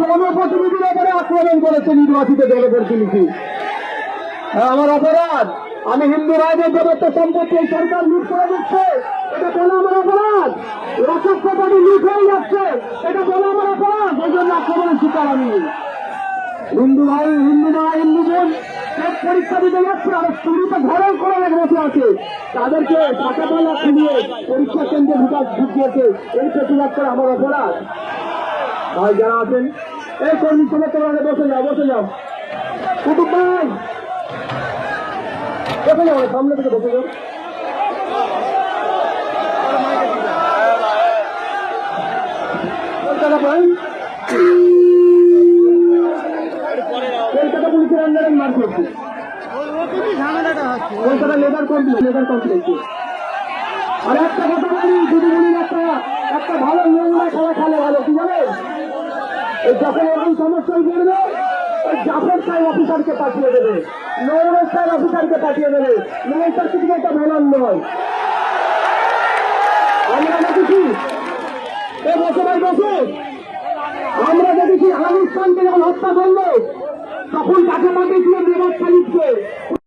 জনপ্রতিনিধির উপরে আক্রমণ করেছে নির্বাচিত জনপ্রতিনিধি। আমার অপরাধ, আমি হিন্দু রাজ্যের যত সম্পত্তি এই সরকার লুট করে দিচ্ছে, এটা বলে আমার অপরাধ। রাষ্ট্র প্রপার্টি লুট হয়ে যাচ্ছে, এটা বলে আমার অপরাধ। ওই জন্য আক্রমণের শিকার আমি। হিন্দু ভাই, হিন্দু মা, হিন্দু বোন পরীক্ষা দিতে যাচ্ছে, আর শুরুতে ঘরের করে বসে আছে, তাদেরকে টাকাপালা খুলিয়ে পরীক্ষা কেন্দ্রে ঢুকিয়েছে। এই প্রতিবাদ করে আমার অপরাধ। ভাই যারা আছেন, এই কর্মী সভা তোমাকে বসে যাও, বসে যাও। কুটুম ভাই বসে যাও, সামনে থেকে বসে যাও। কলকাতা ভাই, কলকাতা পুলিশের আন্ডারে মার করছি। কলকাতা লেবার কমপ্লেক্সে। আর একটা কথা বলি, যদি বলি একটা ভালো নোংরা খেলা খেলে ভালো, কি জানে, যখন এরকম সমস্যায় পড়বে ওই জাফর সাহেব অফিসারকে পাঠিয়ে দেবে, নৌরের সাহেব অফিসারকে পাঠিয়ে দেবে। নৌরের সার্টিফিকেটটা মেলান নয়। আমরা দেখেছি এ বছর বছর আমরা দেখেছি আমির খানকে যখন হত্যা করলো তখন তাকে পাঠিয়েছিল নেবার খালিদকে।